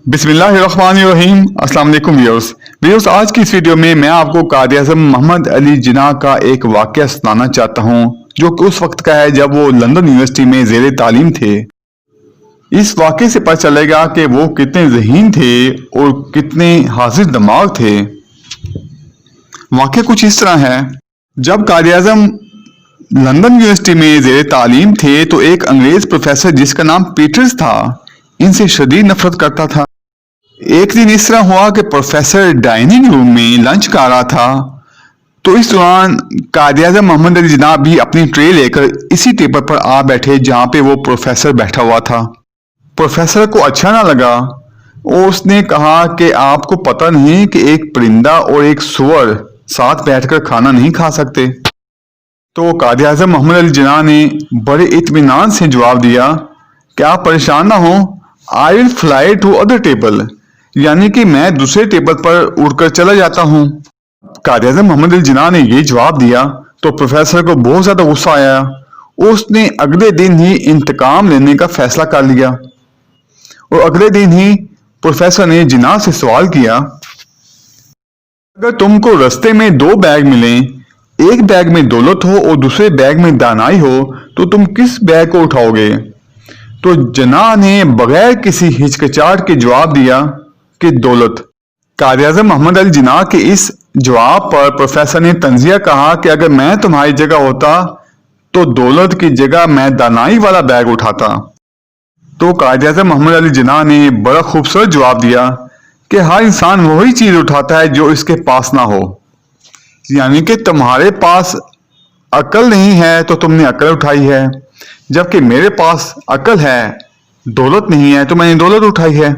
بسم اللہ الرحمن الرحیم۔ السلام علیکم ویورز، آج کی اس ویڈیو میں آپ کو قائد اعظم محمد علی جناح کا ایک واقعہ سنانا چاہتا ہوں جو کہ اس وقت کا ہے جب وہ لندن یونیورسٹی میں زیر تعلیم تھے۔ اس واقعے سے پتہ چلے گا کہ وہ کتنے ذہین تھے اور کتنے حاضر دماغ تھے۔ واقعہ کچھ اس طرح ہے، جب قائد اعظم لندن یونیورسٹی میں زیر تعلیم تھے تو ایک انگریز پروفیسر جس کا نام پیٹرز تھا ان سے شدید نفرت کرتا تھا۔ ایک دن اس طرح ہوا کہ پروفیسر ڈائننگ روم میں لنچ کر رہا تھا تو اس دوران قائد اعظم محمد علی جناح بھی اپنی ٹرے لے کر اسی ٹیبل پر آ بیٹھے جہاں پہ وہ پروفیسر بیٹھا ہوا تھا۔ پروفیسر کو اچھا نہ لگا اور اس نے کہا کہ آپ کو پتہ نہیں کہ ایک پرندہ اور ایک سور ساتھ بیٹھ کر کھانا نہیں کھا سکتے؟ تو قائد اعظم محمد علی جناح نے بڑے اطمینان سے جواب دیا کہ آپ پریشان نہ ہوں، I will fly to other table، یعنی کہ میں دوسرے ٹیبل پر اڑ کر چلا جاتا ہوں۔ قائد اعظم محمد علی جناح نے یہ جواب دیا تو پروفیسر کو بہت زیادہ غصہ آیا۔ اس نے اگلے دن ہی انتقام لینے کا فیصلہ کر لیا اور اگلے دن ہی پروفیسر نے جناح سے سوال کیا، اگر تم کو رستے میں دو بیگ ملیں، ایک بیگ میں دولت ہو اور دوسرے بیگ میں دانائی ہو تو تم کس بیگ کو اٹھاؤ گے؟ تو جناح نے بغیر کسی ہچکچاہٹ کے جواب دیا کہ دولت۔ قائد اعظم محمد علی جناح کے اس جواب پر پروفیسر نے طنزیہ کہا کہ اگر میں تمہاری جگہ ہوتا تو دولت کی جگہ میں دانائی والا بیگ اٹھاتا۔ تو قائد اعظم محمد علی جناح نے بڑا خوبصورت جواب دیا کہ ہر انسان وہی چیز اٹھاتا ہے جو اس کے پاس نہ ہو، یعنی کہ تمہارے پاس عقل نہیں ہے تو تم نے عقل اٹھائی ہے، جبکہ میرے پاس عقل ہے، دولت نہیں ہے تو میں نے دولت اٹھائی ہے۔